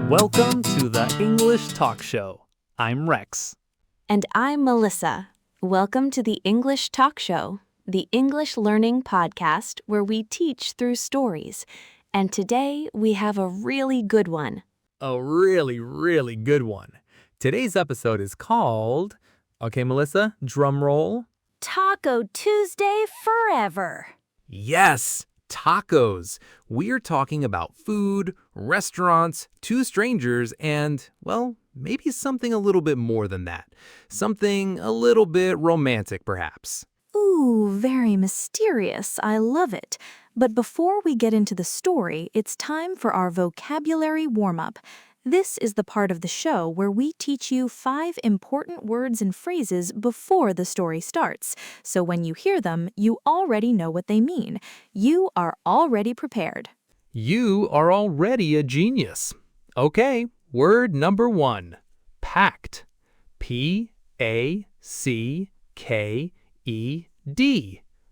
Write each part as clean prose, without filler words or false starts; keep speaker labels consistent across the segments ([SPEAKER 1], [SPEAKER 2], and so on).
[SPEAKER 1] Welcome to the English Talk Show. I'm Rex.
[SPEAKER 2] And I'm Melissa. Welcome to the English Talk Show, the English learning podcast where we teach through stories. And today we have a really good one.
[SPEAKER 1] A really good one. Today's episode is called, okay, Melissa, drum roll.
[SPEAKER 2] Taco Tuesday Forever.
[SPEAKER 1] Yes, tacos. We're talking about food, restaurants, two strangers, and, well, maybe something a little bit more than that. Something a little bit romantic, perhaps.
[SPEAKER 2] Ooh, very mysterious. I love it. But before we get into the story, it's time for our vocabulary warm-up. This is the part of the show where we teach you 5 important words and phrases before the story starts. So when you hear them, you already know what they mean. You are already prepared.
[SPEAKER 1] You are already a genius. Okay, word number 1. Packed. P-A-C-K-E-D.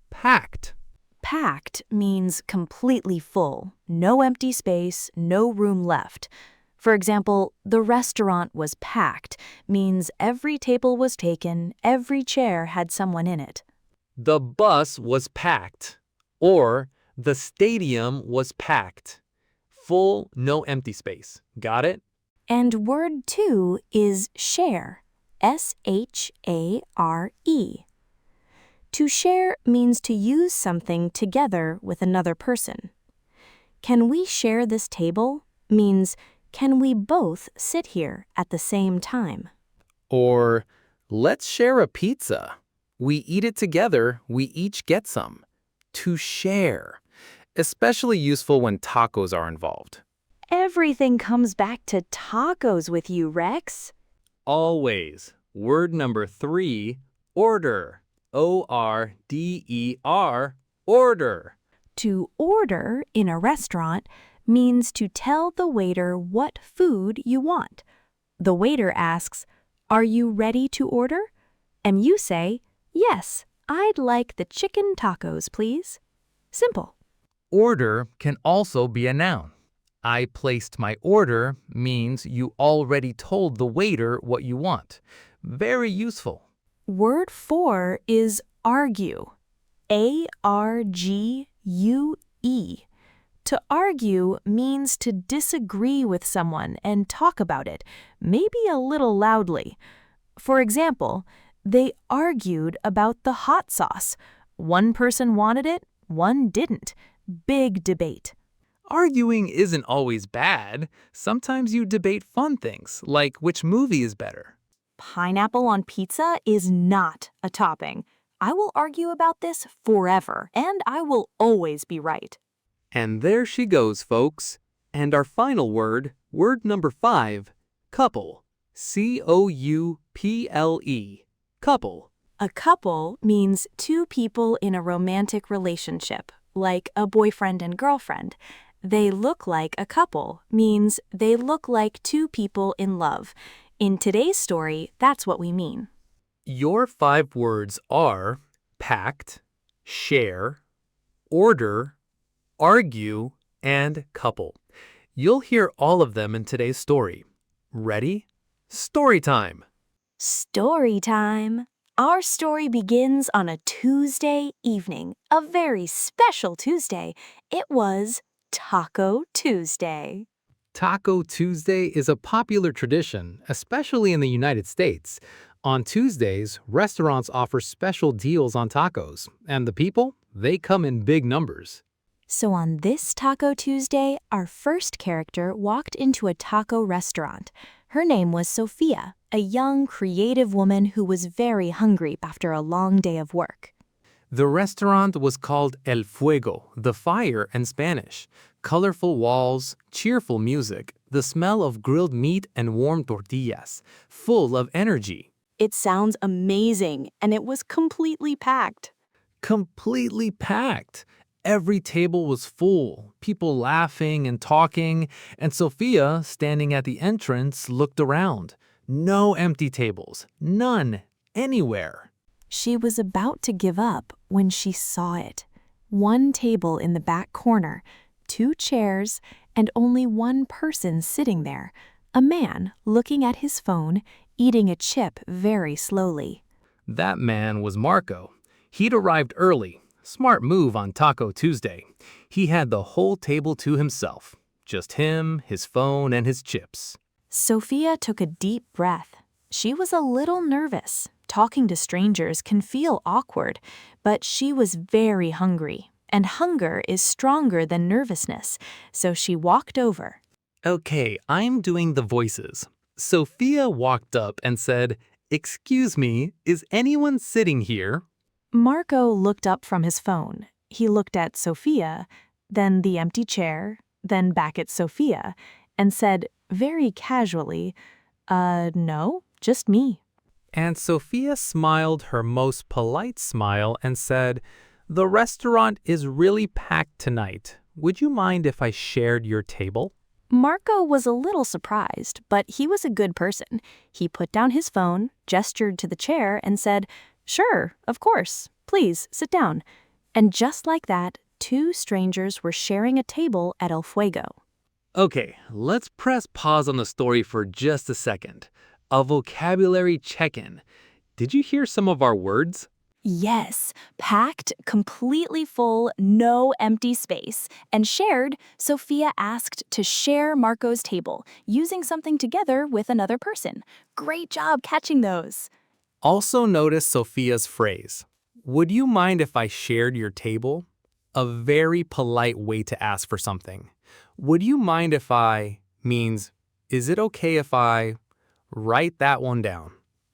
[SPEAKER 1] Packed.
[SPEAKER 2] Packed means completely full. No empty space, no room left. For example, the restaurant was packed means every table was taken, every chair had someone in it.
[SPEAKER 1] The bus was packed. Or the stadium was packed. Full, no empty space. Got it?
[SPEAKER 2] And word 2 is share. S-H-A-R-E. To share means to use something together with another person. Can we share this table means can we both sit here at the same time?
[SPEAKER 1] Or, let's share a pizza. We eat it together, we each get some. To share. Especially useful when tacos are involved.
[SPEAKER 2] Everything comes back to tacos with you, Rex.
[SPEAKER 1] Always. Word number 3, order. O-R-D-E-R, order.
[SPEAKER 2] To order in a restaurant means to tell the waiter what food you want. The waiter asks, "Are you ready to order?" And you say, "Yes, I'd like the chicken tacos, please." Simple.
[SPEAKER 1] Order can also be a noun. I placed my order means you already told the waiter what you want. Very useful.
[SPEAKER 2] Word 4 is argue. A-R-G-U-E. To argue means to disagree with someone and talk about it, maybe a little loudly. For example, they argued about the hot sauce. One person wanted it, one didn't. Big debate.
[SPEAKER 1] Arguing isn't always bad. Sometimes you debate fun things, like which movie is better.
[SPEAKER 2] Pineapple on pizza is not a topping. I will argue about this forever, and I will always be right.
[SPEAKER 1] And there she goes, folks. And our final word, word number 5, couple. C-O-U-P-L-E. Couple.
[SPEAKER 2] A couple means two people in a romantic relationship, like a boyfriend and girlfriend. They look like a couple means they look like two people in love. In today's story, that's what we mean.
[SPEAKER 1] Your 5 words are packed, share, order, argue, and couple. You'll hear all of them in today's story. Ready? Story time!
[SPEAKER 2] Story time! Our story begins on a Tuesday evening, a very special Tuesday. It was Taco Tuesday.
[SPEAKER 1] Taco Tuesday is a popular tradition, especially in the United States. On Tuesdays, restaurants offer special deals on tacos, and the people, they come in big numbers.
[SPEAKER 2] So on this Taco Tuesday, our first character walked into a taco restaurant. Her name was Sophia, a young, creative woman who was very hungry after a long day of work.
[SPEAKER 1] The restaurant was called El Fuego, the fire in Spanish. Colorful walls, cheerful music, the smell of grilled meat and warm tortillas, full of energy.
[SPEAKER 2] It sounds amazing, and it was completely packed.
[SPEAKER 1] Completely packed. Every table was full, people laughing and talking, and Sophia, standing at the entrance, looked around. No empty tables, none, anywhere.
[SPEAKER 2] She was about to give up when she saw it. One table in the back corner, 2 chairs, and only one person sitting there, a man looking at his phone, eating a chip very slowly.
[SPEAKER 1] That man was Marco. He'd arrived early. Smart move on Taco Tuesday. He had the whole table to himself. Just him, his phone, and his chips.
[SPEAKER 2] Sophia took a deep breath. She was a little nervous. Talking to strangers can feel awkward, but she was very hungry, and hunger is stronger than nervousness, so she walked over.
[SPEAKER 1] Okay, I'm doing the voices. Sophia walked up and said, "Excuse me, is anyone sitting here?"
[SPEAKER 2] Marco looked up from his phone. He looked at Sophia, then the empty chair, then back at Sophia, and said very casually, no, just me."
[SPEAKER 1] And Sophia smiled her most polite smile and said, "The restaurant is really packed tonight. Would you mind if I shared your table?"
[SPEAKER 2] Marco was a little surprised, but he was a good person. He put down his phone, gestured to the chair, and said, "Sure, of course. Please, sit down." And just like that, two strangers were sharing a table at El Fuego.
[SPEAKER 1] Okay, let's press pause on the story for just a second. A vocabulary check-in. Did you hear some of our words?
[SPEAKER 2] Yes, packed, completely full, no empty space. And shared, Sophia asked to share Marco's table, using something together with another person. Great job catching those.
[SPEAKER 1] Also notice Sophia's phrase, "Would you mind if I shared your table?" A very polite way to ask for something. "Would you mind if I" means, "Is it okay if I" write that one down.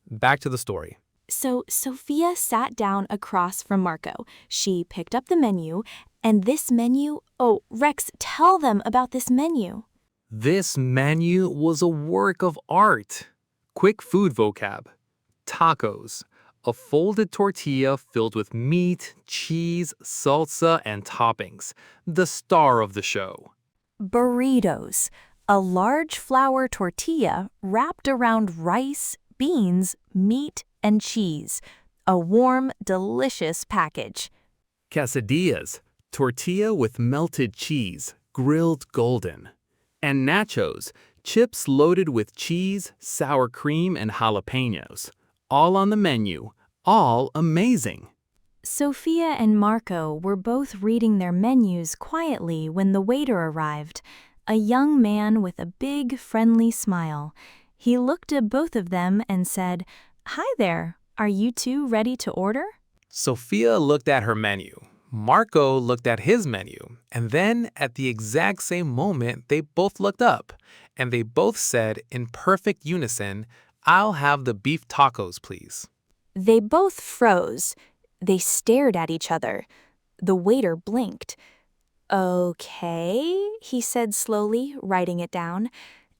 [SPEAKER 1] Back to the story.
[SPEAKER 2] So Sophia sat down across from Marco. She picked up the menu, and this menu, oh, Rex, tell them about this menu.
[SPEAKER 1] This menu was a work of art. Quick food vocab. Tacos. A folded tortilla filled with meat, cheese, salsa, and toppings. The star of the show.
[SPEAKER 2] Burritos. A large flour tortilla wrapped around rice, beans, meat, and cheese. A warm, delicious package.
[SPEAKER 1] Quesadillas. Tortilla with melted cheese, grilled golden. And nachos. Chips loaded with cheese, sour cream, and jalapenos. All on the menu. All amazing.
[SPEAKER 2] Sophia and Marco were both reading their menus quietly when the waiter arrived. A young man with a big, friendly smile. He looked at both of them and said, "Hi there, are you two ready to order?"
[SPEAKER 1] Sophia looked at her menu. Marco looked at his menu. And then, at the exact same moment, they both looked up. And they both said, in perfect unison, "I'll have the beef tacos, please."
[SPEAKER 2] They both froze. They stared at each other. The waiter blinked. "Okay," he said slowly, writing it down.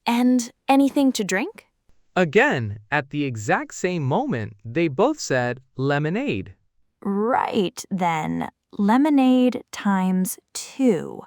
[SPEAKER 2] "And anything to drink?"
[SPEAKER 1] Again, at the exact same moment, they both said, "Lemonade."
[SPEAKER 2] "Right, then. Lemonade times 2.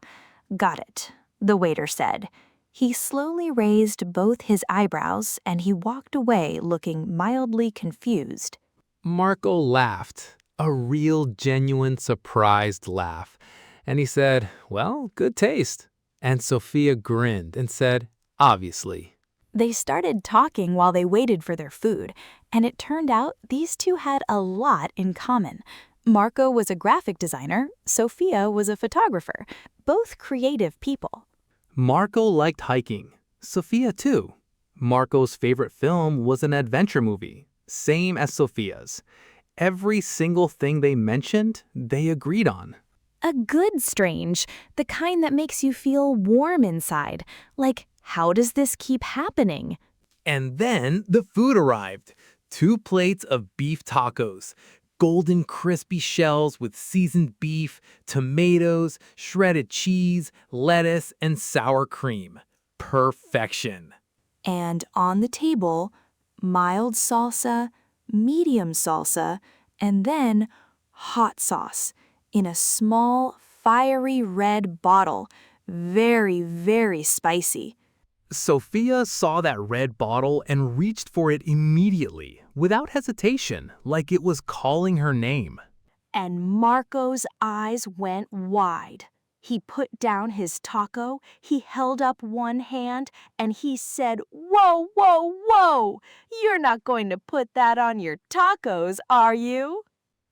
[SPEAKER 2] Got it," the waiter said. He slowly raised both his eyebrows and he walked away looking mildly confused.
[SPEAKER 1] Marco laughed, a real, genuine, surprised laugh. And he said, "Well, good taste." And Sophia grinned and said, "Obviously."
[SPEAKER 2] They started talking while they waited for their food, and it turned out these two had a lot in common. Marco was a graphic designer, Sophia was a photographer, both creative people.
[SPEAKER 1] Marco liked hiking. Sophia too. Marco's favorite film was an adventure movie, same as Sophia's. Every single thing they mentioned, they agreed on.
[SPEAKER 2] A good strange, the kind that makes you feel warm inside. Like, how does this keep happening?
[SPEAKER 1] And then the food arrived. 2 plates of beef tacos. Golden crispy shells with seasoned beef, tomatoes, shredded cheese, lettuce, and sour cream. Perfection.
[SPEAKER 2] And on the table, mild salsa, medium salsa, and then hot sauce in a small, fiery red bottle. Very, very spicy.
[SPEAKER 1] Sophia saw that red bottle and reached for it immediately, without hesitation, like it was calling her name.
[SPEAKER 2] And Marco's eyes went wide. He put down his taco, he held up one hand, and he said, "Whoa, whoa, whoa! You're not going to put that on your tacos, are you?"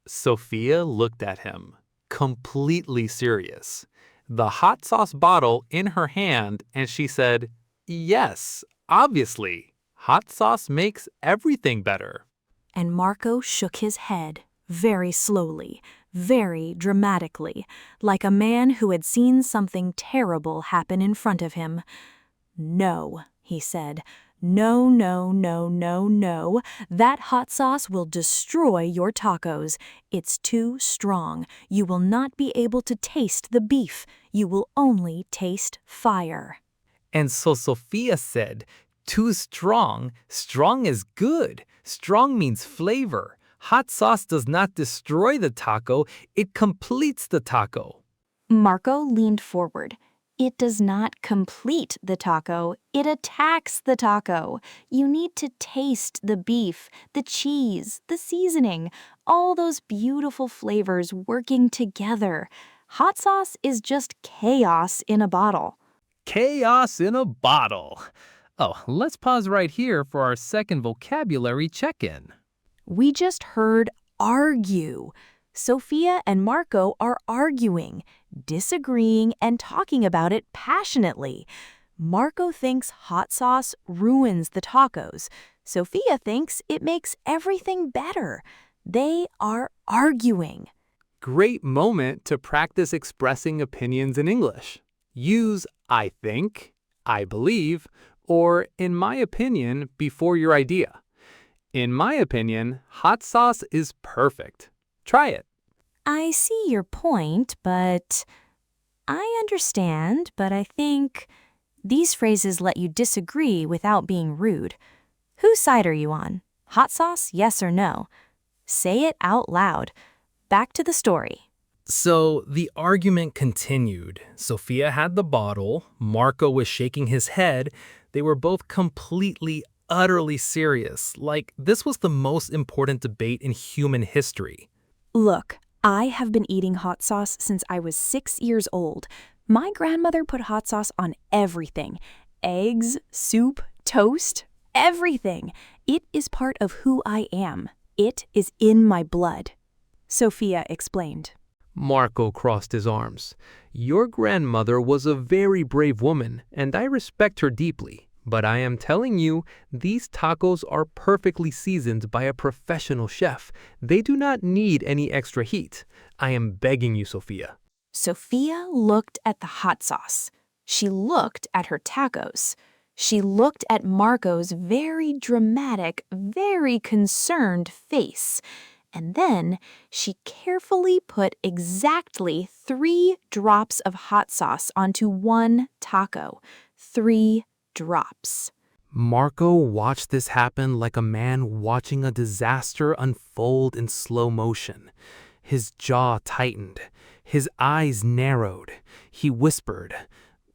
[SPEAKER 1] Sophia looked at him, completely serious, the hot sauce bottle in her hand, and she said, "Yes, obviously. Hot sauce makes everything better."
[SPEAKER 2] And Marco shook his head, very slowly, very dramatically, like a man who had seen something terrible happen in front of him. "No," he said. "No, no, no, no, no. That hot sauce will destroy your tacos. It's too strong. You will not be able to taste the beef. You will only taste fire."
[SPEAKER 1] And so Sophia said, "Too strong. Strong is good. Strong means flavor. Hot sauce does not destroy the taco, it completes the taco."
[SPEAKER 2] Marco leaned forward. "It does not complete the taco, it attacks the taco. You need to taste the beef, the cheese, the seasoning, all those beautiful flavors working together. Hot sauce is just chaos in a bottle."
[SPEAKER 1] Chaos in a bottle. Oh, let's pause right here for our second vocabulary check-in.
[SPEAKER 2] We just heard argue. Sophia and Marco are arguing, disagreeing, and talking about it passionately. Marco thinks hot sauce ruins the tacos. Sophia thinks it makes everything better. They are arguing.
[SPEAKER 1] Great moment to practice expressing opinions in English. Use "I think," "I believe," or "in my opinion" before your idea. In my opinion, hot sauce is perfect. Try it.
[SPEAKER 2] "I see your point, but I understand, but I think..." These phrases let you disagree without being rude. Whose side are you on? Hot sauce, yes or no? Say it out loud. Back to the story.
[SPEAKER 1] So the argument continued. Sophia had the bottle. Marco was shaking his head. They were both completely, utterly serious, like this was the most important debate in human history.
[SPEAKER 2] "Look, I have been eating hot sauce since I was 6 years old. My grandmother put hot sauce on everything. Eggs, soup, toast, everything. It is part of who I am. It is in my blood," Sophia explained.
[SPEAKER 1] Marco crossed his arms. "Your grandmother was a very brave woman, and I respect her deeply. But I am telling you, these tacos are perfectly seasoned by a professional chef. They do not need any extra heat. I am begging you, Sophia."
[SPEAKER 2] Sophia looked at the hot sauce. She looked at her tacos. She looked at Marco's very dramatic, very concerned face. And then she carefully put exactly 3 drops of hot sauce onto one taco. 3 drops.
[SPEAKER 1] Marco watched this happen like a man watching a disaster unfold in slow motion. His jaw tightened. His eyes narrowed. He whispered,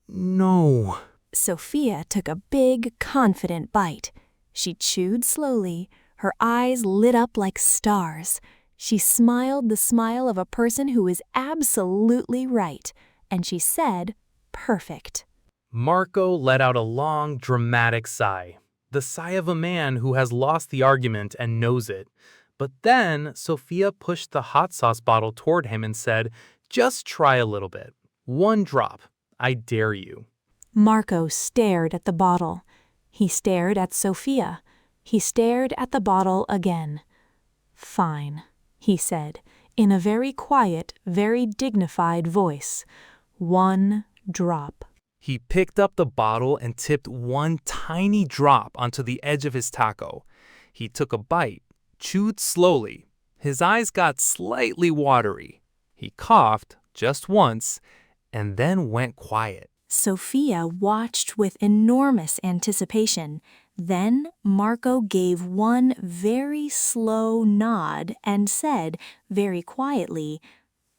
[SPEAKER 1] "No."
[SPEAKER 2] Sophia took a big, confident bite. She chewed slowly. Her eyes lit up like stars. She smiled the smile of a person who is absolutely right. And she said, "Perfect."
[SPEAKER 1] Marco let out a long, dramatic sigh. The sigh of a man who has lost the argument and knows it. But then Sophia pushed the hot sauce bottle toward him and said, "Just try a little bit. 1 drop. I dare you."
[SPEAKER 2] Marco stared at the bottle. He stared at Sophia. He stared at the bottle again. "Fine," he said, in a very quiet, very dignified voice. 1 drop.
[SPEAKER 1] He picked up the bottle and tipped 1 tiny drop onto the edge of his taco. He took a bite, chewed slowly. His eyes got slightly watery. He coughed just once and then went quiet.
[SPEAKER 2] Sophia watched with enormous anticipation. Then Marco gave one very slow nod and said very quietly,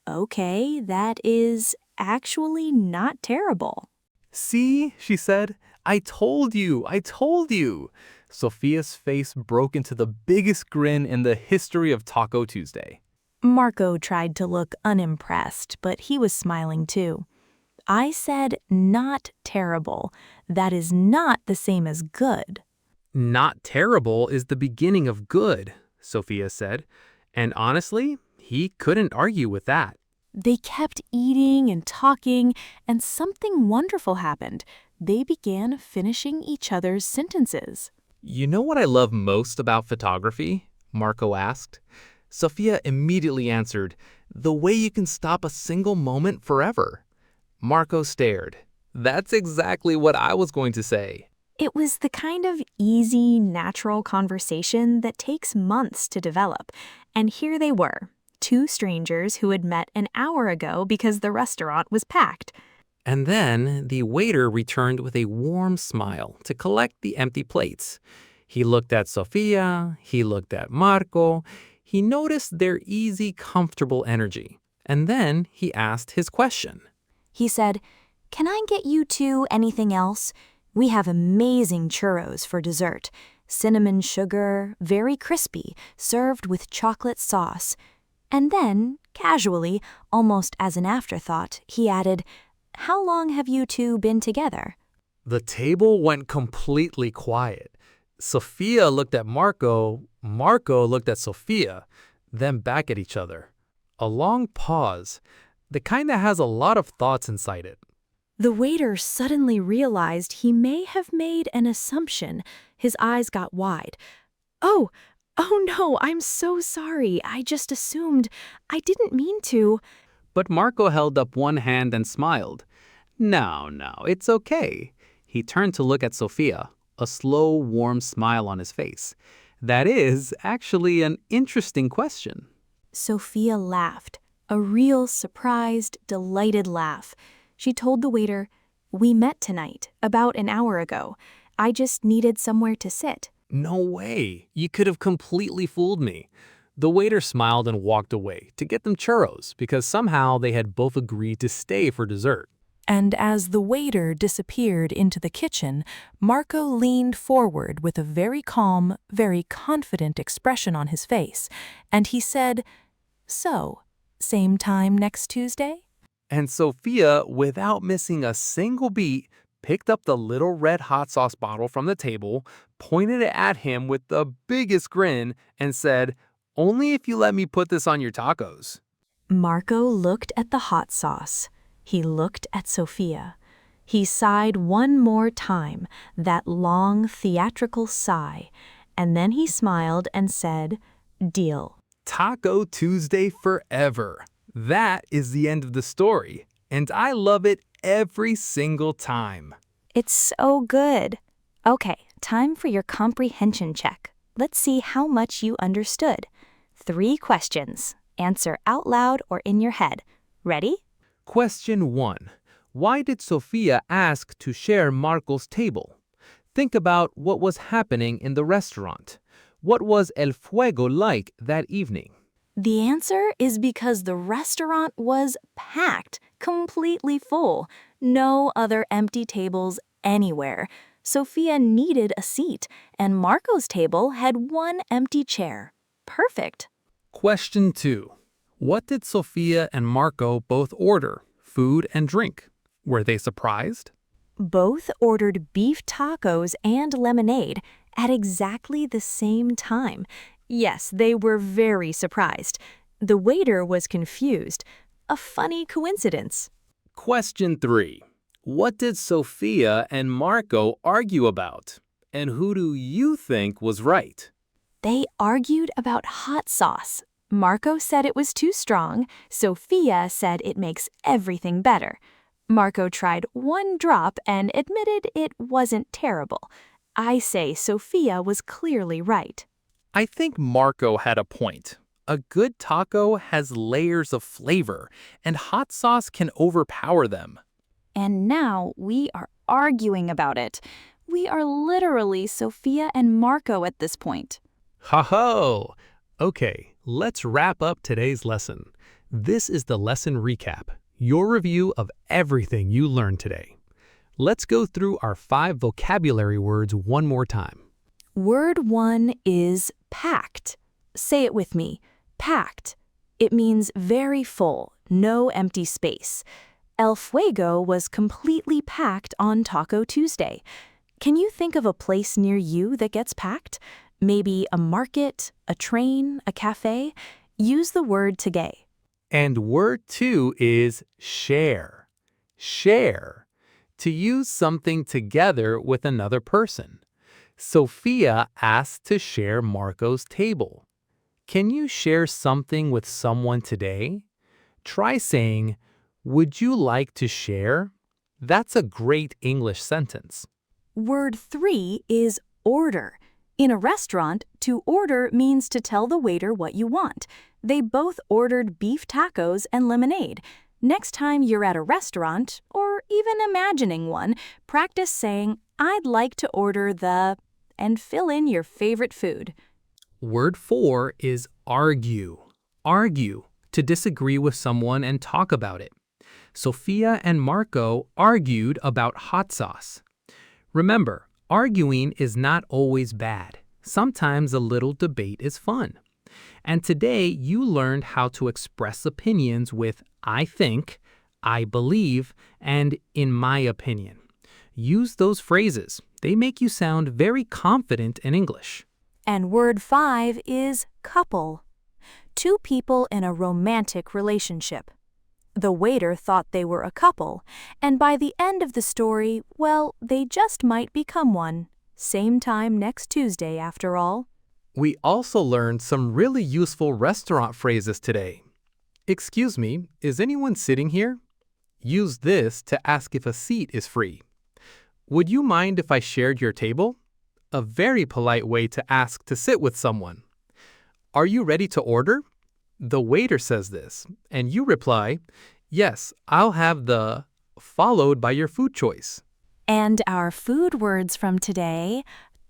[SPEAKER 2] "Okay, that is actually not terrible."
[SPEAKER 1] "See," she said, I told you. Sophia's face broke into the biggest grin in the history of Taco Tuesday.
[SPEAKER 2] Marco tried to look unimpressed, but he was smiling too. I said not terrible. That is not the same as good.
[SPEAKER 1] Not terrible is the beginning of good, Sophia said. And honestly, he couldn't argue with that.
[SPEAKER 2] They kept eating and talking, and something wonderful happened. They began finishing each other's sentences.
[SPEAKER 1] You know what I love most about photography? Marco asked. Sophia immediately answered, the way you can stop a single moment forever. Marco stared. That's exactly what I was going to say.
[SPEAKER 2] It was the kind of easy, natural conversation that takes months to develop. And here they were, two strangers who had met an hour ago because the restaurant was packed.
[SPEAKER 1] And then the waiter returned with a warm smile to collect the empty plates. He looked at Sofia, he looked at Marco, he noticed their easy, comfortable energy, and then he asked his question.
[SPEAKER 2] He said, "Can I get you two anything else? We have amazing churros for dessert. Cinnamon sugar, very crispy, served with chocolate sauce." And then, casually, almost as an afterthought, he added, "How long have you two been together?"
[SPEAKER 1] The table went completely quiet. Sophia looked at Marco, Marco looked at Sophia, then back at each other. A long pause, the kind that has a lot of thoughts inside it.
[SPEAKER 2] The waiter suddenly realized he may have made an assumption. His eyes got wide. Oh no, I'm so sorry. I just assumed. I didn't mean to."
[SPEAKER 1] But Marco held up one hand and smiled. No, it's okay. He turned to look at Sophia, a slow, warm smile on his face. That is actually an interesting question.
[SPEAKER 2] Sophia laughed, a real surprised, delighted laugh. She told the waiter, "We met tonight, about an hour ago. I just needed somewhere to sit."
[SPEAKER 1] No way. You could have completely fooled me. The waiter smiled and walked away to get them churros because somehow they had both agreed to stay for dessert.
[SPEAKER 3] And as the waiter disappeared into the kitchen, Marco leaned forward with a very calm, very confident expression on his face, and he said, "So, same time next Tuesday?"
[SPEAKER 1] And Sophia, without missing a single beat, picked up the little red hot sauce bottle from the table, pointed it at him with the biggest grin, and said, "Only if you let me put this on your tacos."
[SPEAKER 2] Marco looked at the hot sauce. He looked at Sophia. He sighed one more time, that long theatrical sigh, and then he smiled and said, "Deal."
[SPEAKER 1] Taco Tuesday forever. That is the end of the story, and I love it every single time.
[SPEAKER 2] It's so good. Okay, time for your comprehension check. Let's see how much you understood. 3 questions. Answer out loud or in your head. Ready?
[SPEAKER 1] Question 1. Why did Sophia ask to share Marco's table? Think about what was happening in the restaurant. What was El Fuego like that evening?
[SPEAKER 2] The answer is because the restaurant was packed, completely full. No other empty tables anywhere. Sophia needed a seat, and Marco's table had 1 empty chair. Perfect.
[SPEAKER 1] Question 2. What did Sophia and Marco both order, food and drink? Were they surprised?
[SPEAKER 2] Both ordered beef tacos and lemonade at exactly the same time. Yes, they were very surprised. The waiter was confused. A funny coincidence.
[SPEAKER 1] Question 3. What did Sophia and Marco argue about? And who do you think was right?
[SPEAKER 2] They argued about hot sauce. Marco said it was too strong. Sophia said it makes everything better. Marco tried 1 drop and admitted it wasn't terrible. I say Sophia was clearly right.
[SPEAKER 1] I think Marco had a point. A good taco has layers of flavor, and hot sauce can overpower them.
[SPEAKER 2] And now we are arguing about it. We are literally Sophia and Marco at this point.
[SPEAKER 1] Ha-ho! Okay, let's wrap up today's lesson. This is the lesson recap, your review of everything you learned today. Let's go through our 5 vocabulary words one more time.
[SPEAKER 2] Word 1 is packed. Say it with me. Packed. It means very full, no empty space. El Fuego was completely packed on Taco Tuesday. Can you think of a place near you that gets packed? Maybe a market, a train, a cafe? Use the word today.
[SPEAKER 1] And word 2 is share. Share. To use something together with another person. Sophia asked to share Marco's table. Can you share something with someone today? Try saying, "Would you like to share?" That's a great English sentence.
[SPEAKER 2] Word 3 is order. In a restaurant, to order means to tell the waiter what you want. They both ordered beef tacos and lemonade. Next time you're at a restaurant, or even imagining one, practice saying, "I'd like to order the," and fill in your favorite food.
[SPEAKER 1] Word 4 is argue. Argue, to disagree with someone and talk about it. Sophia and Marco argued about hot sauce. Remember, arguing is not always bad. Sometimes a little debate is fun. And today you learned how to express opinions with "I think," "I believe," and "in my opinion." Use those phrases. They make you sound very confident in English.
[SPEAKER 2] And word 5 is couple. Two people in a romantic relationship. The waiter thought they were a couple, and by the end of the story, well, they just might become one. Same time next Tuesday, after all.
[SPEAKER 1] We also learned some really useful restaurant phrases today. "Excuse me, is anyone sitting here?" Use this to ask if a seat is free. "Would you mind if I shared your table?" A very polite way to ask to sit with someone. "Are you ready to order?" The waiter says this, and you reply, "Yes, I'll have the," followed by your food choice.
[SPEAKER 2] And our food words from today: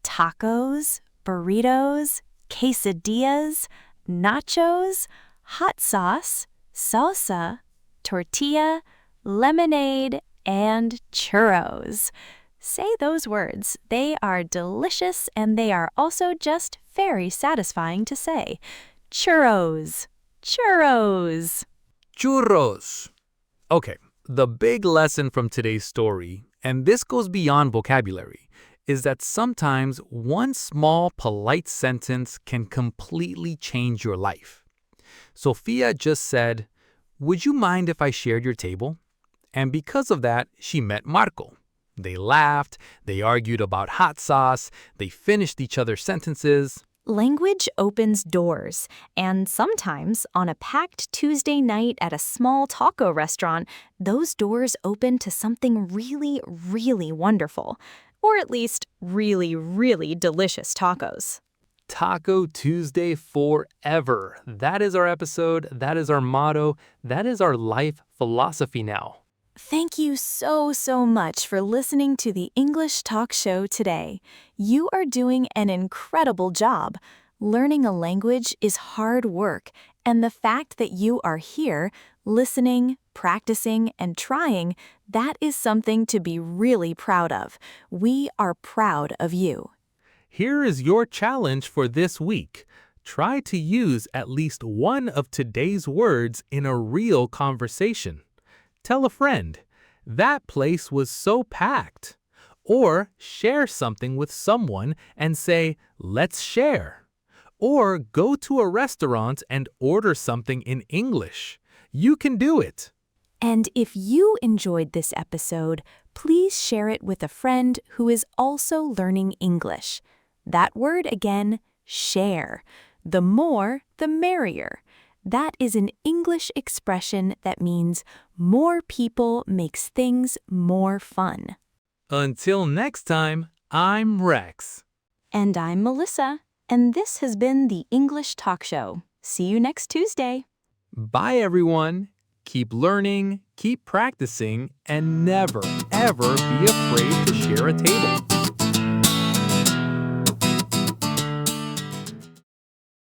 [SPEAKER 2] tacos, burritos, quesadillas, nachos, hot sauce, salsa, tortilla, lemonade, and churros. Say those words. They are delicious and they are also just very satisfying to say. Churros. Churros.
[SPEAKER 1] Churros. Okay, the big lesson from today's story, and this goes beyond vocabulary, is that sometimes one small polite sentence can completely change your life. Sophia just said, "Would you mind if I shared your table?" And because of that, she met Marco. They laughed, they argued about hot sauce, they finished each other's sentences.
[SPEAKER 2] Language opens doors, and sometimes on a packed Tuesday night at a small taco restaurant, those doors open to something really, really wonderful. Or at least really, really delicious tacos.
[SPEAKER 1] Taco Tuesday forever. That is our episode, that is our motto, that is our life philosophy now.
[SPEAKER 2] Thank you so much for listening to the English Talk Show today. You are doing an incredible job. Learning a language is hard work, and the fact that you are here, listening, practicing, and trying, that is something to be really proud of. We are proud of you.
[SPEAKER 1] Here is your challenge for this week. Try to use at least one of today's words in a real conversation. Tell a friend, "That place was so packed." Or share something with someone and say, "Let's share." Or go to a restaurant and order something in English. You can do it.
[SPEAKER 2] And if you enjoyed this episode, please share it with a friend who is also learning English. That word again, share. The more, the merrier. That is an English expression that means more people makes things more fun.
[SPEAKER 1] Until next time, I'm Rex.
[SPEAKER 2] And I'm Melissa, and this has been the English Talk Show. See you next Tuesday.
[SPEAKER 1] Bye, everyone. Keep learning, keep practicing, and never, ever be afraid to share a table.